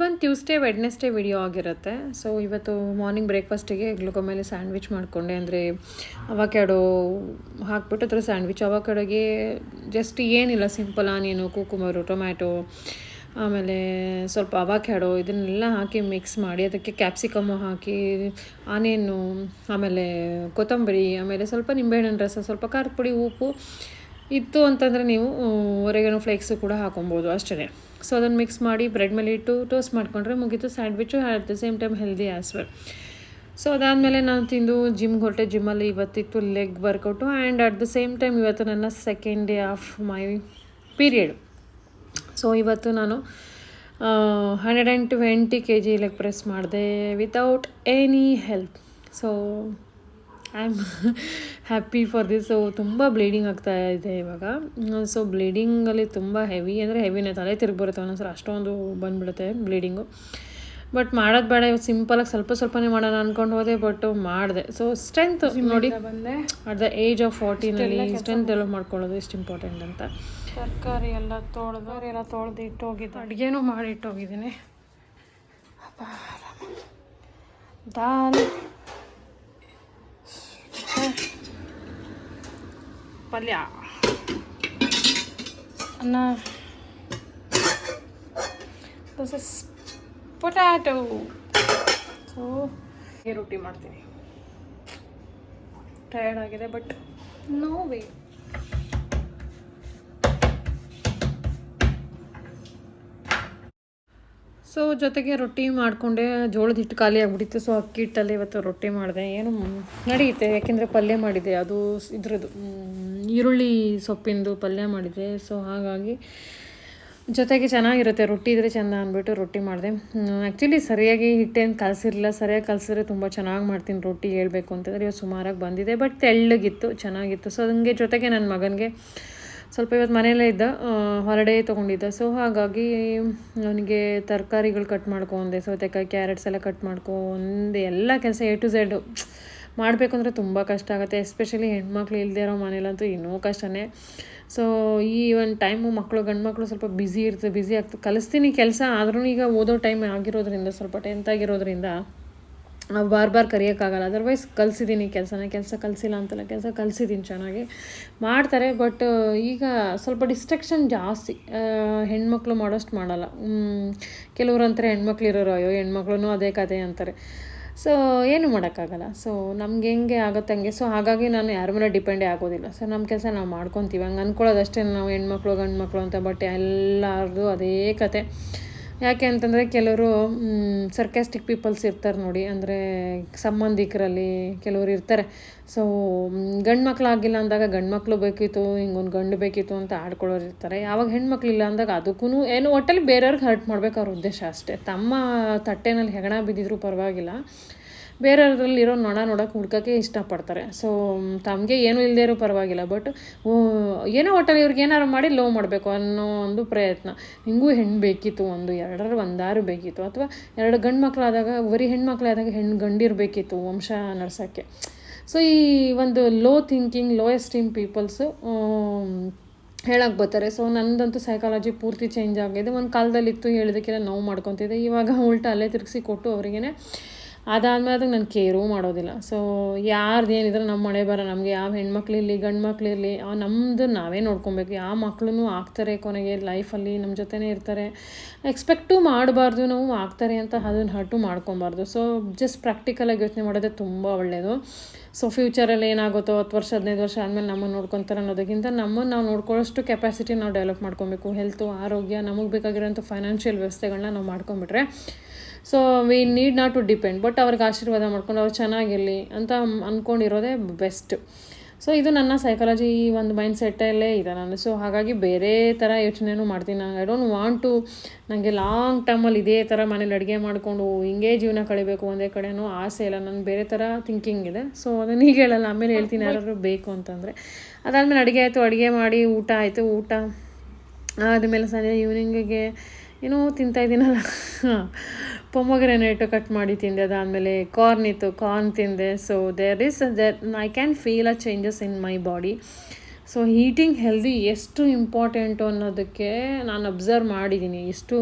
ಬಂದು Tuesday Wednesday video ಆಗಿರುತ್ತೆ. So ಇವತ್ತು ಮಾರ್ನಿಂಗ್ ಬ್ರೇಕ್ಫಾಸ್ಟಿಗೆ ಗ್ಲುಕೋಮೇಲೆ ಸ್ಯಾಂಡ್ವಿಚ್ ಮಾಡಿಕೊಂಡೆ. ಅಂದರೆ ಅವಕ್ಯಾಡೋ ಹಾಕ್ಬಿಟ್ಟು ಅದ್ರ ಸ್ಯಾಂಡ್ವಿಚ್. ಅವಕ್ಯಾಡೋಗೆ ಜಸ್ಟ್ ಏನಿಲ್ಲ, ಸಿಂಪಲ್ ಆನಿಯನು, ಕುಕುಂಬರು, ಟೊಮ್ಯಾಟೊ, ಆಮೇಲೆ ಸ್ವಲ್ಪ ಅವಕ್ಯಾಡೋ ಇದನ್ನೆಲ್ಲ ಹಾಕಿ ಮಿಕ್ಸ್ ಮಾಡಿ ಅದಕ್ಕೆ ಕ್ಯಾಪ್ಸಿಕಮ್ಮು ಹಾಕಿ, ಆನಿಯನ್ನು, ಆಮೇಲೆ ಕೊತ್ತಂಬರಿ, ಆಮೇಲೆ ಸ್ವಲ್ಪ ನಿಂಬೆಹಣ್ಣಿನ ರಸ, ಸ್ವಲ್ಪ ಖಾರದ ಪುಡಿ, ಉಪ್ಪು ಇತ್ತು ಅಂತಂದರೆ ನೀವು ಒರೆಗನೋ ಫ್ಲೇಕ್ಸು ಕೂಡ ಹಾಕೊಬೋದು, ಅಷ್ಟೇ. ಸೊ ಅದನ್ನು ಮಿಕ್ಸ್ ಮಾಡಿ ಬ್ರೆಡ್ ಮೇಲೆ ಇಟ್ಟು ಟೋಸ್ಟ್ ಮಾಡಿಕೊಂಡ್ರೆ ಮುಗೀತು sandwich. At the same time healthy as well. So ಅದಾದಮೇಲೆ ನಾನು ತಿಂದು ಜಿಮ್ಗೆ ಹೊರಟೆ. ಜಿಮ್ಮಲ್ಲಿ ಇವತ್ತಿತ್ತು leg workout. And at the same time ಇವತ್ತು ನನ್ನ second day of my period. So ಇವತ್ತು ನಾನು 120 kg ಲೆಗ್ ಪ್ರೆಸ್ ಮಾಡಿದೆ without any help. So I am happy for this. So ತುಂಬ ಬ್ಲೀಡಿಂಗ್ ಆಗ್ತಾ ಇದೆ ಇವಾಗ. ಸೊ ಬ್ಲೀಡಿಂಗಲ್ಲಿ ತುಂಬ ಹೆವಿನೇ, ತಲೆ ತಿರುಗಿ ಬರುತ್ತೆ ಒಂದೊಂದ್ಸಲ, ಅಷ್ಟೊಂದು ಬಂದುಬಿಡುತ್ತೆ ಬ್ಲೀಡಿಂಗು. ಬಟ್ ಮಾಡೋದು ಬೇಡ, ಇವತ್ತು ಸಿಂಪಲಾಗಿ ಸ್ವಲ್ಪನೇ ಮಾಡೋಣ ಅಂದ್ಕೊಂಡು ಹೋದೆ, ಬಟ್ ಮಾಡಿದೆ. ಸೊ ಸ್ಟ್ರೆಂತ್ ನೋಡಿ ಬಂದೆ ಅಟ್ ದ ಏಜ್ ಆಫ್ 40ನಲ್ಲಿ ಸ್ಟ್ರೆಂತ್ ಡೆವಲಪ್ ಮಾಡ್ಕೊಳ್ಳೋದು ಎಷ್ಟು ಇಂಪಾರ್ಟೆಂಟ್ ಅಂತ. ತರಕಾರಿ ಎಲ್ಲ ತೊಳೆದು ಇಟ್ಟೋಗಿದ್ದೆ, ಅಡುಗೆನೂ ಮಾಡಿ ಇಟ್ಟೋಗಿದ್ದೀನಿ. ದಾಲ್, ಪಲ್ಯ, ಅನ್ನ, ದಿಸ್ ಇಸ್ ಪೊಟ್ಯಾಟೊ. ಸೊ ರೊಟ್ಟಿ ಮಾಡ್ತೀನಿ. ಟಯರ್ಡ್ ಆಗಿದೆ, ಬಟ್ ನೋ ವೇ. ಸೊ ಜೊತೆಗೆ ರೊಟ್ಟಿ ಮಾಡಿಕೊಂಡೆ. ಜೋಳದ ಹಿಟ್ಟು ಖಾಲಿ ಆಗಿಬಿಟ್ಟಿತ್ತು. ಸೊ ಅಕ್ಕಿ ಹಿಟ್ಟಲ್ಲಿ ಇವತ್ತು ರೊಟ್ಟಿ ಮಾಡಿದೆ. ಏನು ನಡೆಯುತ್ತೆ, ಯಾಕೆಂದರೆ ಪಲ್ಯ ಮಾಡಿದೆ, ಅದು ಇದ್ರದ್ದು ಈರುಳ್ಳಿ ಸೊಪ್ಪಿಂದು ಪಲ್ಯ ಮಾಡಿದೆ. ಸೊ ಹಾಗಾಗಿ ಜೊತೆಗೆ ಚೆನ್ನಾಗಿರುತ್ತೆ, ರೊಟ್ಟಿ ಇದ್ದರೆ ಚೆಂದ ಅಂದ್ಬಿಟ್ಟು ರೊಟ್ಟಿ ಮಾಡಿದೆ. ಆ್ಯಕ್ಚುಲಿ ಸರಿಯಾಗಿ ಹಿಟ್ಟೇನು ಕಲಸಿರಲಿಲ್ಲ, ಸರಿಯಾಗಿ ಕಲಸಿದ್ರೆ ತುಂಬ ಚೆನ್ನಾಗಿ ಮಾಡ್ತೀನಿ ರೊಟ್ಟಿ, ಹೇಳ್ಬೇಕು ಅಂತಂದರೆ. ಇವತ್ತು ಸುಮಾರಾಗಿ ಬಂದಿದೆ, ಬಟ್ ತೆಳ್ಳಗಿತ್ತು, ಚೆನ್ನಾಗಿತ್ತು. ಸೊ ಹಂಗೆ ಜೊತೆಗೆ ನನ್ನ ಮಗನಿಗೆ ಸ್ವಲ್ಪ ಇವತ್ತು ಮನೆಯಲ್ಲೇ ಇದ್ದ, ಹಾಲಿಡೇ ತೊಗೊಂಡಿದ್ದ. ಸೊ ಹಾಗಾಗಿ ಅವನಿಗೆ ತರಕಾರಿಗಳು ಕಟ್ ಮಾಡ್ಕೊಂಡೆ, ಸೌತೆಕಾಯಿ, ಕ್ಯಾರೆಟ್ಸ್ ಎಲ್ಲ ಕಟ್ ಮಾಡ್ಕೊಂಡೆ. ಎಲ್ಲ ಕೆಲಸ ಎ ಟು ಝೆಡ್ ಮಾಡಬೇಕು ಅಂದರೆ ತುಂಬ ಕಷ್ಟ ಆಗುತ್ತೆ. ಎಸ್ಪೆಷಲಿ ಹೆಣ್ಮಕ್ಳು ಇಲ್ಲದೆ ಇರೋ ಮನೇಲಂತೂ ಇನ್ನೂ ಕಷ್ಟನೇ. ಸೊ ಈ ಒಂದು ಟೈಮು ಗಂಡು ಮಕ್ಕಳು ಸ್ವಲ್ಪ ಬ್ಯುಸಿ ಆಗ್ತದೆ. ಕಲಿಸ್ತೀನಿ ಕೆಲಸ, ಆದ್ರೂ ಈಗ ಓದೋ ಟೈಮ್ ಆಗಿರೋದ್ರಿಂದ, ಸ್ವಲ್ಪ 10th ಆಗಿರೋದ್ರಿಂದ ಬಾರ್ ಕರೆಯೋಕ್ಕಾಗಲ್ಲ. ಅದರ್ವೈಸ್ ಕಲಿಸಿದ್ದೀನಿ ಕೆಲಸ ಕಲಿಸಿಲ್ಲ ಅಂತಲ್ಲ, ಕೆಲಸ ಕಲಿಸಿದ್ದೀನಿ, ಚೆನ್ನಾಗಿ ಮಾಡ್ತಾರೆ. ಬಟ್ ಈಗ ಸ್ವಲ್ಪ ಡಿಸ್ಟ್ರಕ್ಷನ್ ಜಾಸ್ತಿ, ಹೆಣ್ಮಕ್ಳು ಮಾಡೋಷ್ಟು ಮಾಡಲ್ಲ. ಕೆಲವ್ರು ಅಂತಾರೆ ಹೆಣ್ಮಕ್ಳು ಇರೋರು, ಅಯ್ಯೋ ಹೆಣ್ಮಕ್ಳು ಅದೇ ಕತೆ ಅಂತಾರೆ. ಸೊ ಏನು ಮಾಡೋಕ್ಕಾಗಲ್ಲ. ಸೊ ನಮ್ಗೆ ಹೆಂಗೆ ಆಗುತ್ತೆ ಹಂಗೆ. ಸೊ ಹಾಗಾಗಿ ನಾನು ಯಾರ ಮೇಲೆ ಡಿಪೆಂಡೇ ಆಗೋದಿಲ್ಲ. ಸೊ ನಮ್ಮ ಕೆಲಸ ನಾವು ಮಾಡ್ಕೊತೀವಿ, ಹಂಗೆ ಅಂದ್ಕೊಳ್ಳೋದಷ್ಟೇ ನಾವು ಹೆಣ್ಮಕ್ಳು ಗಂಡು ಮಕ್ಕಳು ಅಂತ. ಬಟ್ ಎಲ್ಲರದು ಅದೇ ಕತೆ. ಯಾಕೆ ಅಂತಂದರೆ ಕೆಲವರು ಸರ್ಕ್ಯಾಸ್ಟಿಕ್ ಪೀಪಲ್ಸ್ ಇರ್ತಾರೆ ನೋಡಿ, ಅಂದರೆ ಸಂಬಂಧಿಕರಲ್ಲಿ ಕೆಲವರು ಇರ್ತಾರೆ. ಸೊ ಗಂಡು ಮಕ್ಕಳಾಗಿಲ್ಲ ಅಂದಾಗ ಗಂಡು ಮಕ್ಕಳು ಬೇಕಿತ್ತು, ಹಿಂಗೊಂದು ಗಂಡು ಬೇಕಿತ್ತು ಅಂತ ಆಡ್ಕೊಳ್ಳೋರು ಇರ್ತಾರೆ. ಯಾವಾಗ ಹೆಣ್ಮಕ್ಳಿಲ್ಲ ಅಂದಾಗ ಅದಕ್ಕೂ ಏನು ಒಟ್ಟಲ್ಲಿ ಬೇರೆಯವ್ರಿಗೆ ಹರ್ಟ್ ಮಾಡಬೇಕು ಅವ್ರ ಉದ್ದೇಶ ಅಷ್ಟೇ. ತಮ್ಮ ತಟ್ಟೆನಲ್ಲಿ ಹೆಗಣ ಬಿದ್ದಿದ್ರು ಪರವಾಗಿಲ್ಲ, ಬೇರೆಯವ್ರಲ್ಲಿರೋ ಹುಡ್ಕೋಕ್ಕೆ ಇಷ್ಟಪಡ್ತಾರೆ. ಸೊ ತಮಗೆ ಏನೂ ಇಲ್ಲದೇ ಇರೋ ಪರವಾಗಿಲ್ಲ, ಬಟ್ ಏನೋ ಒಟ್ಟಲ್ಲಿ ಇವ್ರಿಗೆ ಏನಾರು ಮಾಡಿ ಲವ್ ಮಾಡಬೇಕು ಅನ್ನೋ ಒಂದು ಪ್ರಯತ್ನ. ಹಿಂಗೂ ಹೆಣ್ಣು ಬೇಕಿತ್ತು, ಒಂದಾರು ಬೇಕಿತ್ತು, ಅಥವಾ 2 ಗಂಡು ಮಕ್ಕಳಾದಾಗ, ಬರೀ ಹೆಣ್ಮಕ್ಳಾದಾಗ ಗಂಡಿರಬೇಕಿತ್ತು ವಂಶ ನಡ್ಸೋಕ್ಕೆ. ಸೊ ಈ ಒಂದು low thinking, low esteem peoples ಹೇಳಕ್ಕೆ ಬರ್ತಾರೆ. ಸೊ ನನ್ನದಂತೂ ಸೈಕಾಲಜಿ ಪೂರ್ತಿ ಚೇಂಜ್ ಆಗಿದೆ. ಒಂದು ಕಾಲದಲ್ಲಿತ್ತು ಹೇಳಿದಕ್ಕೆಲ್ಲ ನೋವು ಮಾಡ್ಕೊತಿದ್ದೆ, ಇವಾಗ ಉಲ್ಟಾ ಅಲ್ಲೇ ತಿರುಗಿಸಿ ಕೊಟ್ಟು ಅವರಿಗೇ ಅದಾದಮೇಲೆ ಅದಕ್ಕೆ ನಾನು ಕೇರೂ ಮಾಡೋದಿಲ್ಲ. ಸೊ ಯಾರ್ದು ಏನಿದ್ರೆ ನಮ್ಮ ಮನೆ ಬರೋ, ನಮಗೆ ಯಾವ ಹೆಣ್ಮಕ್ಳಿರಲಿ ಗಂಡು ಮಕ್ಳಿರಲಿ ನಮ್ಮದು ನಾವೇ ನೋಡ್ಕೊಬೇಕು. ಯಾವ ಮಕ್ಕಳು ಆಗ್ತಾರೆ ಕೊನೆಗೆ ಲೈಫಲ್ಲಿ ನಮ್ಮ ಜೊತೆನೇ ಇರ್ತಾರೆ. ಎಕ್ಸ್ಪೆಕ್ಟು ಮಾಡಬಾರ್ದು ನಾವು ಆಗ್ತಾರೆ ಅಂತ, ಅದನ್ನು ಹರ್ಟು ಮಾಡ್ಕೊಬಾರ್ದು. ಸೊ ಜಸ್ಟ್ ಪ್ರಾಕ್ಟಿಕಲಾಗಿ ಯೋಚನೆ ಮಾಡೋದೇ ತುಂಬ ಒಳ್ಳೆಯದು. ಸೊ ಫ್ಯೂಚರಲ್ಲಿ ಏನಾಗುತ್ತೋ 10 ವರ್ಷ 15 ವರ್ಷ ಆದಮೇಲೆ ನಮ್ಮನ್ನು ನೋಡ್ಕೊತಾರೆ ಅನ್ನೋದಕ್ಕಿಂತ ನಮ್ಮನ್ನು ನಾವು ನೋಡ್ಕೊಳ್ಳೋಷ್ಟು ಕೆಪಾಸಿಟಿ ನಾವು ಡೆವಲಪ್ ಮಾಡ್ಕೊಬೇಕು. ಹೆಲ್ತು, ಆರೋಗ್ಯ, ನಮಗೆ ಬೇಕಾಗಿರೋಂಥ ಫೈನಾನ್ಷಿಯಲ್ ವ್ಯವಸ್ಥೆಗಳನ್ನ ನಾವು ಮಾಡ್ಕೊಂಬಿಟ್ರೆ, so we need not to depend. But ಅವ್ರಿಗೆ ಆಶೀರ್ವಾದ ಮಾಡ್ಕೊಂಡು ಅವ್ರು ಚೆನ್ನಾಗಿರಲಿ ಅಂತ ಅಂದ್ಕೊಂಡಿರೋದೇ ಬೆಸ್ಟ್. ಸೊ ಇದು ನನ್ನ ಸೈಕಾಲಜಿ, ಈ ಒಂದು ಮೈಂಡ್ ಸೆಟ್ಟಲ್ಲೇ ಇದೆ ನಾನು. ಸೊ ಹಾಗಾಗಿ ಬೇರೆ ಥರ ಯೋಚನೆನೂ ಮಾಡ್ತೀನಿ. ನಾನು ಐ ಡೋಂಟ್ ವಾಂಟ್ ಟು, ನನಗೆ ಲಾಂಗ್ ಟರ್ಮಲ್ಲಿ ಇದೇ ಥರ ಮನೇಲಿ ಅಡುಗೆ ಮಾಡಿಕೊಂಡು ಹಿಂಗೆ ಜೀವನ ಕಳಿಬೇಕು ಒಂದೇ ಕಡೆನೂ ಆಸೆ ಇಲ್ಲ. ನನಗೆ ಬೇರೆ ಥರ ಥಿಂಕಿಂಗ್ ಇದೆ. ಸೊ ಅದನ್ನು ಈಗ ಹೇಳಲ್ಲ, ಆಮೇಲೆ ಹೇಳ್ತೀನಿ ಯಾರಾದರೂ ಬೇಕು ಅಂತಂದರೆ. ಅದಾದಮೇಲೆ ಅಡುಗೆ ಆಯಿತು, ಅಡುಗೆ ಮಾಡಿ ಊಟ ಆಯಿತು. ಊಟ ಆದಮೇಲೆ ಸಂಜೆ ಈವ್ನಿಂಗಿಗೆ ಏನೋ ತಿಂತಾಯಿದ್ದೀನಲ್ಲ, ಪೊಮೊಗ್ರೆನೇಟು ಕಟ್ ಮಾಡಿ ತಿಂದೆ. ಅದಾದಮೇಲೆ ಕಾರ್ನ್ ಇತ್ತು, ಕಾರ್ನ್ ತಿಂದೆ. So I can feel a changes in my body. So eating healthy ಎಷ್ಟು ಇಂಪಾರ್ಟೆಂಟು ಅನ್ನೋದಕ್ಕೆ ನಾನು ಅಬ್ಸರ್ವ್ ಮಾಡಿದ್ದೀನಿ. ಎಷ್ಟು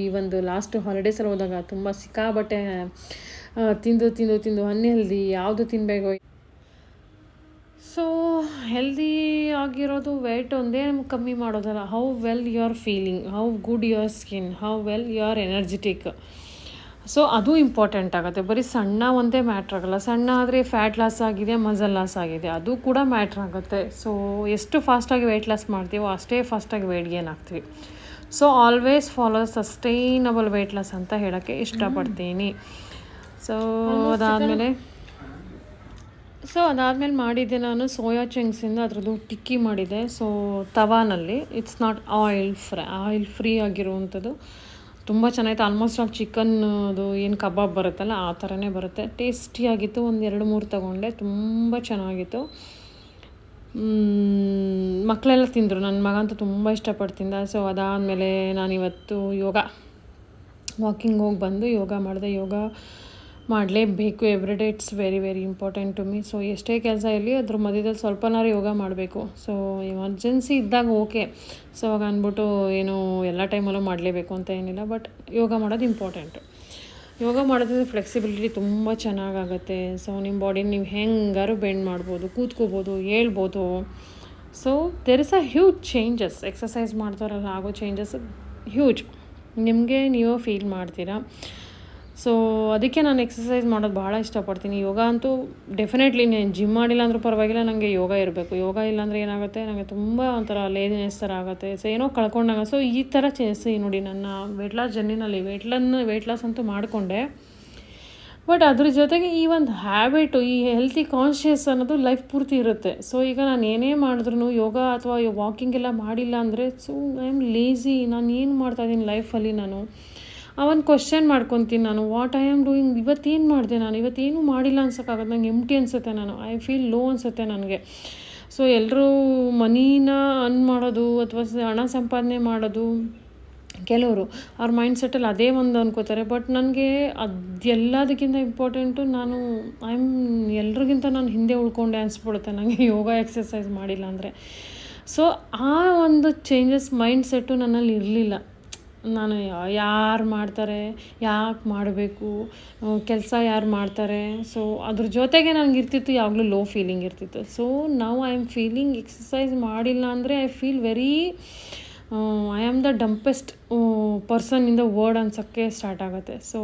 ಈ ಒಂದು ಲಾಸ್ಟ್ ಹಾಲಿಡೇಸಲ್ಲಿ ಹೋದಾಗ ತುಂಬ ಸಿಕ್ಕಾಬಟ್ಟೆ ತಿಂದು ತಿಂದು ತಿಂದು ಅನ್ಹೆಲ್ದಿ ಯಾವುದು ತಿನ್ನಬೇಕು. ಸೊ ಹೆಲ್ದಿ ಆಗಿರೋದು ವೆಯ್ಟ್ ಒಂದೇ ಕಮ್ಮಿ ಮಾಡೋದಲ್ಲ, how well you are feeling, how good your skin, how well you are energetic. So ಅದು ಇಂಪಾರ್ಟೆಂಟ್ ಆಗುತ್ತೆ. ಬರೀ ಸಣ್ಣ ಒಂದೇ ಮ್ಯಾಟ್ರ್ ಆಗೋಲ್ಲ. ಸಣ್ಣ ಆದರೆ ಫ್ಯಾಟ್ ಲಾಸ್ ಆಗಿದೆ, ಮಸಲ್ ಲಾಸ್ ಆಗಿದೆ, ಅದು ಕೂಡ ಮ್ಯಾಟ್ರ್ ಆಗುತ್ತೆ. ಸೊ ಎಷ್ಟು ಫಾಸ್ಟಾಗಿ ವೆಯ್ಟ್ ಲಾಸ್ ಮಾಡ್ತೀವೋ ಅಷ್ಟೇ ಫಾಸ್ಟಾಗಿ ವೆಯ್ಟ್ ಗೇನ್ ಆಗ್ತೀವಿ. So always follow sustainable weight loss ಅಂತ ಹೇಳೋಕ್ಕೆ ಇಷ್ಟಪಡ್ತೀನಿ. ಸೊ ಅದಾದಮೇಲೆ ಮಾಡಿದ್ದೆ ನಾನು ಸೋಯಾ ಚಂಕ್ಸಿಂದ ಅದರದ್ದು ಟಿಕ್ಕಿ ಮಾಡಿದೆ. ಸೊ ತವಾನಲ್ಲಿ ಇಟ್ಸ್ ನಾಟ್ ಆಯಿಲ್ ಫ್ರೀ ಆಗಿರುವಂಥದ್ದು ತುಂಬ ಚೆನ್ನಾಗಿತ್ತು. ಆಲ್ಮೋಸ್ಟ್ ಆಲ್ ಚಿಕನ್ದು ಏನು ಕಬಾಬ್ ಬರುತ್ತಲ್ಲ ಆ ಥರನೇ ಬರುತ್ತೆ. ಟೇಸ್ಟಿಯಾಗಿತ್ತು. 1-2-3 ತೊಗೊಂಡೆ, ತುಂಬ ಚೆನ್ನಾಗಿತ್ತು. ಮಕ್ಕಳೆಲ್ಲ ತಿಂದರು. ನನ್ನ ಮಗ ಅಂತೂ ತುಂಬ ಇಷ್ಟಪಡ್ತಿದ್ದ. ಸೊ ಅದಾದಮೇಲೆ ನಾನಿವತ್ತು ವಾಕಿಂಗ್ ಹೋಗಿ ಬಂದು ಯೋಗ ಮಾಡಿದೆ. ಯೋಗ ಮಾಡಲೇಬೇಕು everyday, it's very very important to me. So ಎಷ್ಟೇ ಕೆಲಸ ಇರಲಿ ಅದ್ರ ಮಧ್ಯದಲ್ಲಿ ಸ್ವಲ್ಪನಾರು ಯೋಗ ಮಾಡಬೇಕು. ಸೊ ಎಮರ್ಜೆನ್ಸಿ ಇದ್ದಾಗ ಓಕೆ, ಸೊ ಅವಾಗ ಅಂದ್ಬಿಟ್ಟು ಏನು ಎಲ್ಲ ಟೈಮಲ್ಲೂ ಮಾಡಲೇಬೇಕು ಅಂತ ಏನಿಲ್ಲ, ಬಟ್ ಯೋಗ ಮಾಡೋದು ಇಂಪಾರ್ಟೆಂಟು. ಯೋಗ ಮಾಡೋದ್ರಿಂದ ಫ್ಲೆಕ್ಸಿಬಿಲಿಟಿ ತುಂಬ ಚೆನ್ನಾಗಾಗುತ್ತೆ. ಸೊ ನಿಮ್ಮ ಬಾಡಿನ ನೀವು ಹೆಂಗಾರು ಬೆಂಡ್ ಮಾಡ್ಬೋದು, ಕೂತ್ಕೋಬೋದು, ಹೇಳ್ಬೋದು. So there is a huge changes. Exercise ಮಾಡ್ತಾರಲ್ಲ ಆಗೋ ಚೇಂಜಸ್ ಹ್ಯೂಜ್, ನಿಮಗೆ ನೀವು ಫೀಲ್ ಮಾಡ್ತೀರಾ. ಸೊ ಅದಕ್ಕೆ ನಾನು ಎಕ್ಸಸೈಸ್ ಮಾಡೋದು ಭಾಳ ಇಷ್ಟಪಡ್ತೀನಿ. ಯೋಗ ಅಂತೂ ಡೆಫಿನೆಟ್ಲಿ ನಾನು ಜಿಮ್ ಮಾಡಿಲ್ಲ ಅಂದರೂ ಪರವಾಗಿಲ್ಲ, ನನಗೆ ಯೋಗ ಇರಬೇಕು. ಯೋಗ ಇಲ್ಲಾಂದರೆ ಏನಾಗುತ್ತೆ, ನನಗೆ ತುಂಬ ಒಂಥರ ಲೇಜಿನೆಸ್ ಥರ ಆಗುತ್ತೆ. ಸೊ ಏನೋ ಕಳ್ಕೊಂಡಾಗ. ಸೊ ಈ ಥರ ನೋಡಿ ನನ್ನ ವೆಯ್ಟ್ ಲಾಸ್ ಜರ್ನಿನಲ್ಲಿ ವೆಯ್ಟ್ ಲಾಸ್ ಅಂತೂ ಮಾಡಿಕೊಂಡೆ. ಬಟ್ ಅದ್ರ ಜೊತೆಗೆ ಈ ಒಂದು ಹ್ಯಾಬಿಟು, ಈ ಹೆಲ್ತಿ ಕಾನ್ಷಿಯಸ್ ಅನ್ನೋದು ಲೈಫ್ ಪೂರ್ತಿ ಇರುತ್ತೆ. ಸೊ ಈಗ ನಾನು ಏನೇ ಮಾಡಿದ್ರು ಯೋಗ ಅಥವಾ ವಾಕಿಂಗ್ ಎಲ್ಲ ಮಾಡಿಲ್ಲ ಅಂದರೆ ಸೊ ಐ ಆಮ್ ಲೇಝಿ. ನಾನು ಏನು ಮಾಡ್ತಾಯಿದ್ದೀನಿ ಲೈಫಲ್ಲಿ, ನಾನು ಅವನು ಕ್ವಶನ್ ಮಾಡ್ಕೊತೀನಿ. ನಾನು ವಾಟ್ ಐ ಆಮ್ ಡೂಯಿಂಗ್, ಇವತ್ತೇನು ಮಾಡಿದೆ, ನಾನು ಇವತ್ತೇನು ಮಾಡಿಲ್ಲ ಅನ್ಸೋಕ್ಕಾಗತ್ತೆ. ನಂಗೆ ಎಂಟಿ ಅನಿಸುತ್ತೆ, ನಾನು ಐ ಫೀಲ್ ಲೋ ಅನಿಸುತ್ತೆ ನನಗೆ. ಸೊ ಎಲ್ಲರೂ ಮನಿನ ಮಾಡೋದು ಅಥವಾ ಹಣ ಸಂಪಾದನೆ ಮಾಡೋದು, ಕೆಲವರು ಅವ್ರ ಮೈಂಡ್ ಸೆಟ್ಟಲ್ಲಿ ಅದೇ ಒಂದು ಅನ್ಕೋತಾರೆ. ಬಟ್ ನನಗೆ ಅದೆಲ್ಲದಕ್ಕಿಂತ ಇಂಪಾರ್ಟೆಂಟು, ನಾನು ಎಲ್ರಿಗಿಂತ ನಾನು ಹಿಂದೆ ಉಳ್ಕೊಂಡೆ ಅನಿಸ್ಬಿಡುತ್ತೆ ನನಗೆ ಯೋಗ ಎಕ್ಸಸೈಸ್ ಮಾಡಿಲ್ಲ ಅಂದರೆ. ಸೊ ಆ ಒಂದು ಚೇಂಜಸ್ ಮೈಂಡ್ ಸೆಟ್ಟು ನನ್ನಲ್ಲಿ ಇರಲಿಲ್ಲ. ನಾನು ಯಾರು ಮಾಡ್ತಾರೆ, ಯಾಕೆ ಮಾಡಬೇಕು, ಕೆಲಸ ಯಾರು ಮಾಡ್ತಾರೆ, ಸೊ ಅದ್ರ ಜೊತೆಗೆ ನನಗೆ ಇರ್ತಿತ್ತು ಯಾವಾಗಲೂ ಲೋ ಫೀಲಿಂಗ್ ಇರ್ತಿತ್ತು. ಸೊ ನಾವು ಐ ಆಮ್ ಫೀಲಿಂಗ್ ಎಕ್ಸಸೈಸ್ ಮಾಡಿಲ್ಲ ಅಂದರೆ I feel very I am the dumbest person in the world ಅನ್ಸೋಕ್ಕೆ ಸ್ಟಾರ್ಟ್ ಆಗುತ್ತೆ. So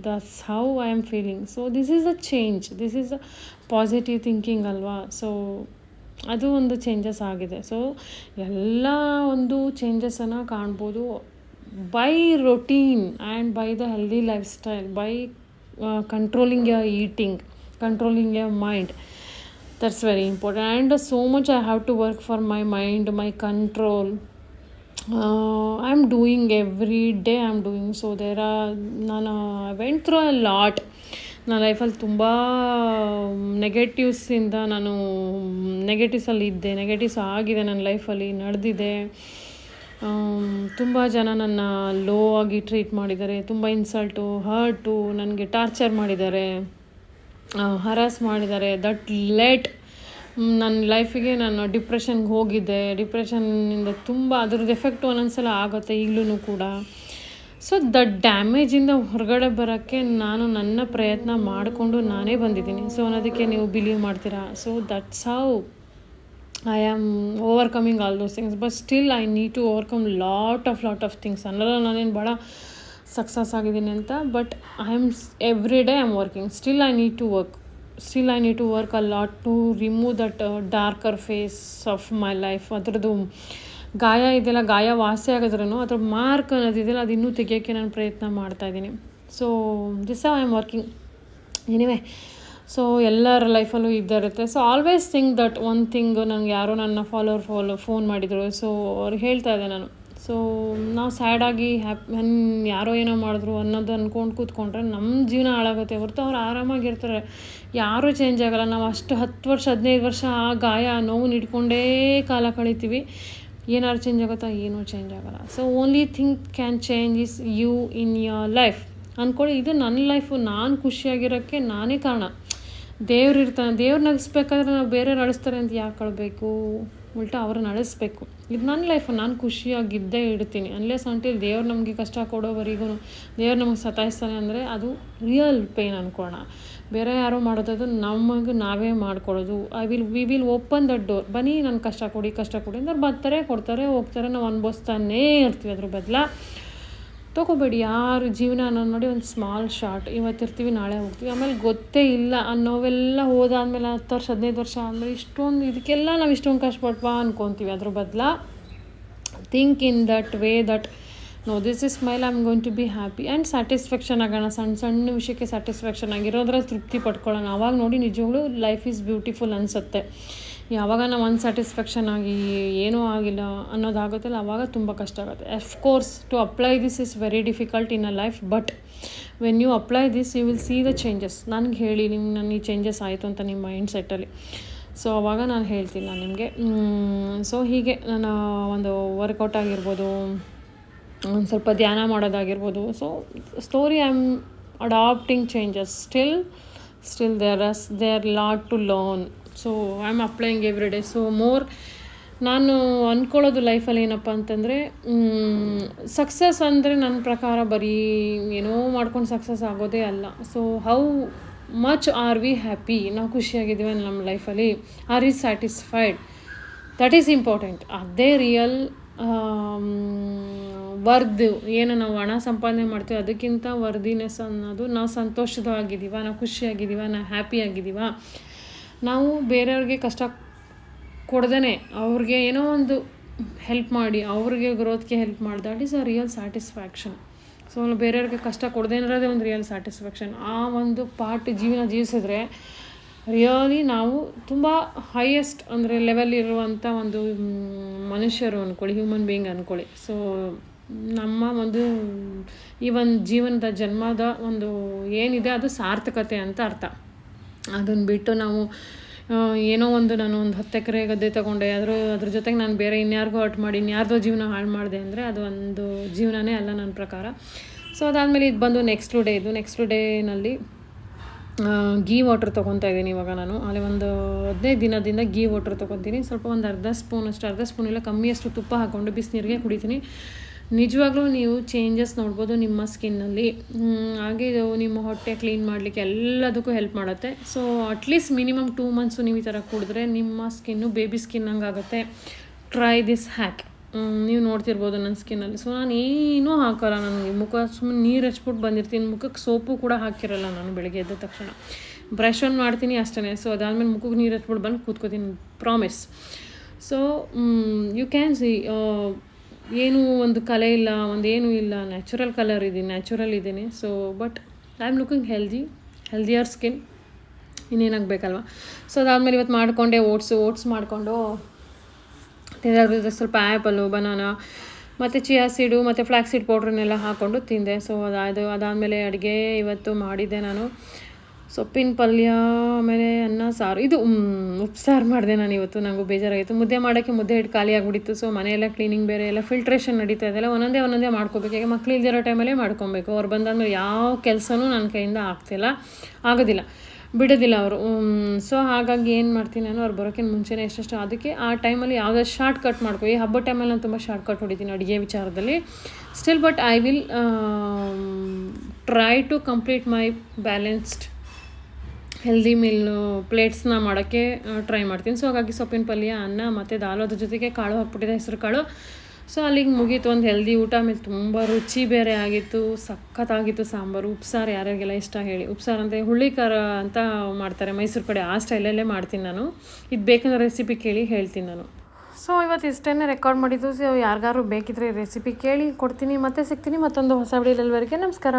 that's how I am feeling. So this is a change, this is a positive thinking ಅಲ್ವಾ. So ಅದು ಒಂದು changes ಆಗಿದೆ. So ಎಲ್ಲ ಒಂದು ಚೇಂಜಸನ್ನು ಕಾಣ್ಬೋದು by routine and by the healthy lifestyle, by controlling your eating, controlling your mind. That's very important. And so much I have to work for my mind, my control. I'm doing every day, I'm doing. So I went through a lot. ನನ್ನ ಲೈಫಲ್ಲಿ ತುಂಬ ನೆಗೆಟಿವ್ಸಿಂದ ನಾನು ನೆಗೆಟಿವ್ಸಲ್ಲಿ ಇದ್ದೆ. Negatives ಆಗಿದೆ ನನ್ನ ಲೈಫಲ್ಲಿ, ನಡೆದಿದೆ. ತುಂಬ ಜನ ನನ್ನ ಲೋ ಆಗಿ ಟ್ರೀಟ್ ಮಾಡಿದ್ದಾರೆ, ತುಂಬ ಇನ್ಸಲ್ಟು, ಹರ್ಟು, ನನಗೆ ಟಾರ್ಚರ್ ಮಾಡಿದ್ದಾರೆ, ಹರಾಸ್ ಮಾಡಿದ್ದಾರೆ. ದಟ್ ಲೇಟ್ ನನ್ನ ಲೈಫಿಗೆ ನಾನು ಡಿಪ್ರೆಷನ್ಗೆ ಹೋಗಿದ್ದೆ. ಡಿಪ್ರೆಷನ್ನಿಂದ ತುಂಬ ಅದ್ರದ್ದು ಎಫೆಕ್ಟು ಒಂದೊಂದ್ಸಲ ಆಗುತ್ತೆ ಈಗಲೂ ಕೂಡ. ಸೊ ಡ್ಯಾಮೇಜಿಂದ ಹೊರಗಡೆ ಬರೋಕ್ಕೆ ನಾನು ನನ್ನ ಪ್ರಯತ್ನ ಮಾಡಿಕೊಂಡು ನಾನೇ ಬಂದಿದ್ದೀನಿ. ಸೊ ಅನ್ನೋದಕ್ಕೆ ನೀವು ಬಿಲೀವ್ ಮಾಡ್ತೀರಾ. So that's how I am overcoming all those things, but still I need to overcome lot of things. ಅನ್ನಲ್ಲ ನಾನೇನು ಭಾಳ ಸಕ್ಸಸ್ ಆಗಿದ್ದೀನಿ ಅಂತ, but every day I'm working. Still I need to work a lot to remove that darker phase of my life. ಅದರದ್ದು ಗಾಯ ಇದೆಲ್ಲ, ಗಾಯ ವಾಸಿ ಆಗಿದ್ರೂ ಅದ್ರ ಮಾರ್ಕ್ ಅನ್ನೋದಿದೆಯಲ್ಲ ಅದು ಇನ್ನೂ ತೆಗಿಯೋಕ್ಕೆ ನಾನು ಪ್ರಯತ್ನ ಮಾಡ್ತಾಯಿದ್ದೀನಿ. So this I am working anyway. So ಎಲ್ಲರ ಲೈಫಲ್ಲೂ ಇರುತ್ತೆ. So always think that one thing. ನನಗೆ ಯಾರೋ ನನ್ನ ಫೋನ್ ಮಾಡಿದರು. ಸೊ ಅವ್ರಿಗೆ ಹೇಳ್ತಾ ಇದ್ದೆ ನಾನು. ಸೊ ನಾವು ಸ್ಯಾಡಾಗಿ ಯಾರೋ ಏನೋ ಮಾಡಿದ್ರು ಅನ್ನೋದು ಅಂದ್ಕೊಂಡು ಕೂತ್ಕೊಂಡ್ರೆ ನಮ್ಮ ಜೀವನ ಹಾಳಾಗುತ್ತೆ ಹೊರತು ಅವ್ರು ಆರಾಮಾಗಿರ್ತಾರೆ, ಯಾರೂ ಚೇಂಜ್ ಆಗೋಲ್ಲ. ನಾವು ಅಷ್ಟು 10 ವರ್ಷ 15 ವರ್ಷ ಆ ಗಾಯ ನೋವು ಇಟ್ಕೊಂಡೇ ಕಾಲ ಕಳಿತೀವಿ. ಏನಾದ್ರು ಚೇಂಜ್ ಆಗುತ್ತಾ? ಏನೂ ಚೇಂಜ್ ಆಗೋಲ್ಲ. So only thing can change is you in your life. ಅಂದ್ಕೊಳ್ಳಿ, ಇದು ನನ್ನ ಲೈಫು, ನಾನು ಖುಷಿಯಾಗಿರೋಕ್ಕೆ ನಾನೇ ಕಾರಣ. ದೇವ್ರು ಇರ್ತಾನೆ. ದೇವ್ರು ನಗಿಸ್ಬೇಕಾದ್ರೆ ನಾವು ಬೇರೆಯವ್ರು ಅಳಿಸ್ತಾರೆ ಅಂತ ಯಾಕೆ ಅಳಬೇಕು? ಉಲ್ಟಾ ಅವ್ರನ್ನ ಅಳಿಸ್ಬೇಕು. ಇದು ನನ್ನ ಲೈಫು, ನಾನು ಖುಷಿಯಾಗಿದ್ದೇ ಇಡ್ತೀನಿ. ಅನ್ಲೆಸ್ ಅಂಟಿಲ್ ದೇವ್ರು ನಮಗೆ ಕಷ್ಟ ಕೊಡೋವರೆಗೂ ದೇವ್ರು ನಮಗೆ ಸತಾಯಿಸ್ತಾನೆ ಅಂದರೆ ಅದು ರಿಯಲ್ ಪೇನ್ ಅಂದ್ಕೋಣ. ಬೇರೆ ಯಾರೋ ಮಾಡೋದದು ನಮಗೆ ನಾವೇ ಮಾಡ್ಕೊಳ್ಳೋದು. We will open that door. ಬನ್ನಿ ನಾನು ಕಷ್ಟ ಕೊಡಿ ಅಂದ್ರೆ ಬರ್ತಾರೆ, ಕೊಡ್ತಾರೆ, ಹೋಗ್ತಾರೆ. ನಾವು ಅನ್ಭವಿಸ್ತಾನೇ ಇರ್ತೀವಿ. ಅದ್ರ ಬದಲ ತೊಗೋಬೇಡಿ ಯಾರು ಜೀವನ ಅನ್ನೋದು ನೋಡಿ ಒಂದು ಸ್ಮಾಲ್ ಶಾರ್ಟ್. ಇವತ್ತಿರ್ತೀವಿ, ನಾಳೆ ಹೋಗ್ತೀವಿ, ಆಮೇಲೆ ಗೊತ್ತೇ ಇಲ್ಲ ಅನ್ನೋವೆಲ್ಲ ಹೋದಾದ್ಮೇಲೆ 10 ವರ್ಷ 15 ವರ್ಷ ಆದಮೇಲೆ ಇಷ್ಟೊಂದು ಇದಕ್ಕೆಲ್ಲ ನಾವು ಇಷ್ಟೊಂದು ಕಷ್ಟಪಟ್ವಾ ಅನ್ಕೊತೀವಿ. ಅದ್ರ ಬದಲ think in that way that no this is smile, I am going to be happy and satisfaction ಆಗೋಣ. ಸಣ್ಣ ಸಣ್ಣ ವಿಷಯಕ್ಕೆ ಸ್ಯಾಟಿಸ್ಫ್ಯಾಕ್ಷನ್ ಆಗಿರೋದ್ರಲ್ಲಿ ತೃಪ್ತಿ ಪಡ್ಕೊಳ್ಳೋಣ. ಆವಾಗ ನೋಡಿ ನಿಜವಾಗ್ಲೂ ಲೈಫ್ ಈಸ್ ಬ್ಯೂಟಿಫುಲ್ ಅನಿಸುತ್ತೆ. ಯಾವಾಗ ನಾವು ಅನ್ಸ್ಯಾಟಿಸ್ಫ್ಯಾಕ್ಷನ್ ಆಗಿ ಏನೂ ಆಗಿಲ್ಲ ಅನ್ನೋದಾಗುತ್ತಲ್ಲ, ಆವಾಗ ತುಂಬ ಕಷ್ಟ ಆಗುತ್ತೆ. Of course to apply this is very difficult in a life, but when you apply this you will see the changes. ನನಗೆ ಹೇಳಿ ನನಗೆ ಚೇಂಜಸ್ ಆಯಿತು ಅಂತ ನಿಮ್ಮ ಮೈಂಡ್ ಸೆಟ್ಟಲ್ಲಿ. ಸೊ ಅವಾಗ ನಾನು ಹೇಳ್ತೀನಿ ನಾನು ನಿಮಗೆ. ಸೊ ಹೀಗೆ ನಾನು ಒಂದು ವರ್ಕೌಟ್ ಆಗಿರ್ಬೋದು, ಒಂದು ಸ್ವಲ್ಪ ಧ್ಯಾನ ಮಾಡೋದಾಗಿರ್ಬೋದು. So story I am adapting changes. Still there lot to learn. So I am applying every day. So more ನಾನು ಅಂದ್ಕೊಳ್ಳೋದು ಲೈಫಲ್ಲಿ ಏನಪ್ಪ ಅಂತಂದರೆ, ಸಕ್ಸಸ್ ಅಂದರೆ ನನ್ನ ಪ್ರಕಾರ ಬರೀ ಏನೋ ಮಾಡ್ಕೊಂಡು ಸಕ್ಸಸ್ ಆಗೋದೇ ಅಲ್ಲ. So how much are we happy, ನಾವು ಖುಷಿಯಾಗಿದ್ದೀವಿ ನಮ್ಮ ಲೈಫಲ್ಲಿ, or is satisfied, that is important. ಅದೇ ರಿಯಲ್ ವರ್ದು. ಏನು ನಾವು ಹಣ ಸಂಪಾದನೆ ಮಾಡ್ತೀವಿ ಅದಕ್ಕಿಂತ ವರ್ದಿನೆಸ್ ಅನ್ನೋದು ನಾವು ಸಂತೋಷವಾಗಿದ್ದೀವ, ನಾವು ಖುಷಿಯಾಗಿದ್ದೀವ, ನಾವು ಹ್ಯಾಪಿಯಾಗಿದ್ದೀವ, ನಾವು ಬೇರೆಯವ್ರಿಗೆ ಕಷ್ಟ ಕೊಡ್ದೇ ಅವ್ರಿಗೆ ಏನೋ ಒಂದು ಹೆಲ್ಪ್ ಮಾಡಿ ಅವ್ರಿಗೆ ಗ್ರೋತ್ಗೆ ಹೆಲ್ಪ್ ಮಾಡಿ, that is a real satisfaction. So ಬೇರೆಯವ್ರಿಗೆ ಕಷ್ಟ ಕೊಡದೇ ಇರೋದೇ ಒಂದು ರಿಯಲ್ ಸ್ಯಾಟಿಸ್ಫ್ಯಾಕ್ಷನ್. ಆ ಒಂದು ಪಾರ್ಟ್ ಜೀವನ ಜೀವಿಸಿದ್ರೆ ರಿಯಲಿ ನಾವು ತುಂಬ ಹೈಯೆಸ್ಟ್ ಅಂದರೆ ಲೆವೆಲ್ ಇರುವಂಥ ಒಂದು ಮನುಷ್ಯರು ಅಂದ್ಕೊಳ್ಳಿ, ಹ್ಯೂಮನ್ ಬೀಯಿಂಗ್ ಅಂದ್ಕೊಳ್ಳಿ. ಸೊ ನಮ್ಮ ಒಂದು ಈ ಒಂದು ಜೀವನದ ಜನ್ಮದ ಒಂದು ಏನಿದೆ ಅದು ಸಾರ್ಥಕತೆ ಅಂತ ಅರ್ಥ. ಅದನ್ನು ಬಿಟ್ಟು ನಾವು ಏನೋ ಒಂದು ನಾನು ಒಂದು 10 ಎಕರೆ ಗದ್ದೆ ತೊಗೊಂಡೆ, ಅದ್ರ ಜೊತೆಗೆ ನಾನು ಬೇರೆ ಇನ್ಯಾರಿಗೂ ಹರ್ಟ್ ಮಾಡಿ ಇನ್ಯಾರ್ದೋ ಜೀವನ ಹಾಳು ಮಾಡಿದೆ ಅಂದರೆ ಅದು ಒಂದು ಜೀವನನೇ ಅಲ್ಲ ನನ್ನ ಪ್ರಕಾರ. ಸೊ ಅದಾದಮೇಲೆ ಇದು ಬಂದು ನೆಕ್ಸ್ಟ್ ಡೇನಲ್ಲಿ ಗೀ ವಾಟ್ರ್ ತೊಗೊತಾ ಇದ್ದೀನಿ ಇವಾಗ ನಾನು. ಅಲ್ಲಿ ಒಂದು 15 ದಿನದಿಂದ ಗೀ ವಾಟ್ರ್ ತೊಗೊತೀನಿ. ಸ್ವಲ್ಪ ಒಂದು ಅರ್ಧ ಸ್ಪೂನ್ ಇಲ್ಲ ಕಮ್ಮಿಯಷ್ಟು ತುಪ್ಪ ಹಾಕ್ಕೊಂಡು ಬಿಸಿನೀರಿಗೆ ಕುಡಿತೀನಿ. ನಿಜವಾಗ್ಲೂ ನೀವು ಚೇಂಜಸ್ ನೋಡ್ಬೋದು ನಿಮ್ಮ ಸ್ಕಿನ್ನಲ್ಲಿ. ಹಾಗೆ ಇದು ನಿಮ್ಮ ಹೊಟ್ಟೆ ಕ್ಲೀನ್ ಮಾಡಲಿಕ್ಕೆ ಎಲ್ಲದಕ್ಕೂ ಹೆಲ್ಪ್ ಮಾಡುತ್ತೆ. ಸೊ ಅಟ್ಲೀಸ್ಟ್ ಮಿನಿಮಮ್ 2 months ನೀವು ಈ ಥರ ಕುಡಿದ್ರೆ ನಿಮ್ಮ ಸ್ಕಿನ್ನು ಬೇಬಿ ಸ್ಕಿನ್ ಹಂಗೆ ಆಗುತ್ತೆ. Try this hack. ನೀವು ನೋಡ್ತಿರ್ಬೋದು ನನ್ನ ಸ್ಕಿನ್ನಲ್ಲಿ. ಸೊ ನಾನು ಏನೂ ಹಾಕೋಲ್ಲ, ನನಗೆ ಮುಖ ಸುಮ್ಮನೆ ನೀರು ಹಚ್ಬಿಟ್ಟು ಬಂದಿರ್ತೀನಿ. ಮುಖಕ್ಕೆ ಸೋಪು ಕೂಡ ಹಾಕಿರಲ್ಲ ನಾನು. ಬೆಳಗ್ಗೆ ಎದ್ದ ತಕ್ಷಣ ಬ್ರಷ್ ಆನ್ ಮಾಡ್ತೀನಿ ಅಷ್ಟೇ. ಸೊ ಅದಾದಮೇಲೆ ಮುಖಕ್ಕೆ ನೀರು ಹಚ್ಬಿಟ್ಟು ಬಂದು ಕೂತ್ಕೋತೀನಿ, promise. So you can see ಏನೂ ಒಂದು ಕಲೆ ಇಲ್ಲ, ಒಂದೇನೂ ಇಲ್ಲ, ನ್ಯಾಚುರಲ್ ಇದ್ದೀನಿ. So but I am looking healthier skin. ಇನ್ನೇನಾಗಬೇಕಲ್ವ. ಸೊ ಅದಾದಮೇಲೆ ಇವತ್ತು ಮಾಡಿಕೊಂಡೆ ಓಟ್ಸ್ ಮಾಡಿಕೊಂಡು ತಿಂದಾದ್ರೂ ಸ್ವಲ್ಪ ಆ್ಯಪಲ್ಲು, ಬನಾನಾ ಮತ್ತು ಚಿಯಾ ಸೀಡು ಮತ್ತು ಫ್ಲ್ಯಾಕ್ಸ್ ಸೀಡ್ ಪೌಡ್ರನ್ನೆಲ್ಲ ಹಾಕ್ಕೊಂಡು ತಿಂದೆ. ಸೊ ಅದಾದಮೇಲೆ ಅಡುಗೆ ಇವತ್ತು ಮಾಡಿದ್ದೆ ನಾನು ಸೊಪ್ಪಿನ ಪಲ್ಯ, ಆಮೇಲೆ ಅನ್ನ ಸಾರು. ಇದು ಉಪ್ಸಾರು ಮಾಡಿದೆ ನಾನು ಇವತ್ತು. ನನಗೂ ಬೇಜಾರಾಗಿತ್ತು. ಮುದ್ದೆ ಮಾಡೋಕ್ಕೆ ಮುದ್ದೆ ಹಿಟ್ಟು ಖಾಲಿ ಆಗಿಬಿಟ್ಟಿತ್ತು. ಸೊ ಮನೆಯೆಲ್ಲ ಕ್ಲೀನಿಂಗ್ ಬೇರೆ ಎಲ್ಲ ಫಿಲ್ಟ್ರೇಷನ್ ನಡೀತಾ ಇದೆಲ್ಲ ಒಂದೊಂದೇ ಮಾಡ್ಕೋಬೇಕು. ಈಗ ಮಕ್ಳು ಇಲ್ದಿರೋ ಟೈಮಲ್ಲೇ ಮಾಡ್ಕೊಬೇಕು. ಅವ್ರು ಬಂದಾದ್ಮೇಲೆ ಯಾವ ಕೆಲಸನೂ ನನ್ನ ಕೈಯಿಂದ ಆಗೋದಿಲ್ಲ, ಬಿಡೋದಿಲ್ಲ ಅವರು. ಸೊ ಹಾಗಾಗಿ ಏನು ಮಾಡ್ತೀನಿ ನಾನು, ಅವ್ರು ಬರೋಕ್ಕಿಂತ ಮುಂಚೆನೇ ಎಷ್ಟೆಷ್ಟು ಅದಕ್ಕೆ ಆ ಟೈಮಲ್ಲಿ ಯಾವುದಾದ್ರು ಶಾರ್ಟ್ ಕಟ್ ಮಾಡ್ಕೊ. ಈ ಹಬ್ಬದ ಟೈಮಲ್ಲಿ ನಾನು ತುಂಬ ಶಾರ್ಟ್ ಕಟ್ ಹೊಡಿತೀನಿ ಅಡುಗೆ ವಿಚಾರದಲ್ಲಿ. Still but I will try to complete my balanced healthy meal ಪ್ಲೇಟ್ಸ್ನ ಮಾಡೋಕ್ಕೆ ಟ್ರೈ ಮಾಡ್ತೀನಿ. ಸೊ ಹಾಗಾಗಿ ಸೊಪ್ಪಿನ ಪಲ್ಯ, ಅನ್ನ ಮತ್ತು ದಾಲ್, ಅದ್ರ ಜೊತೆಗೆ ಕಾಳು ಹಾಕ್ಬಿಟ್ಟಿದೆ, ಹೆಸರು ಕಾಳು. ಸೊ ಅಲ್ಲಿಗೆ ಮುಗೀತು ಒಂದು ಹೆಲ್ದಿ ಊಟ. ಆಮೇಲೆ ತುಂಬ ರುಚಿ ಬೇರೆ ಆಗಿತ್ತು, ಸಖತ್ತಾಗಿತ್ತು ಸಾಂಬಾರು. ಉಪ್ಸಾರು ಯಾರಿಗೆಲ್ಲ ಇಷ್ಟ ಹೇಳಿ. ಉಪ್ಸಾರು ಅಂತ ಹುಳಿ ಖಾರ ಅಂತ ಮಾಡ್ತಾರೆ ಮೈಸೂರು ಕಡೆ, ಆ ಸ್ಟೈಲಲ್ಲೇ ಮಾಡ್ತೀನಿ ನಾನು. ಇದು ಬೇಕಂದ್ರೆ ರೆಸಿಪಿ ಕೇಳಿ ಹೇಳ್ತೀನಿ ನಾನು. ಸೊ ಇವತ್ತು ಇಷ್ಟೇ ರೆಕಾರ್ಡ್ ಮಾಡಿದ್ದು. ಸೊ ಯಾರಿಗಾರು ಬೇಕಿದ್ರೆ ರೆಸಿಪಿ ಕೇಳಿ ಕೊಡ್ತೀನಿ. ಮತ್ತೆ ಸಿಗ್ತೀನಿ ಮತ್ತೊಂದು ಹೊಸ ವಿಡಿಯೋದಲ್ಲಿವರೆಗೆ. ನಮಸ್ಕಾರ.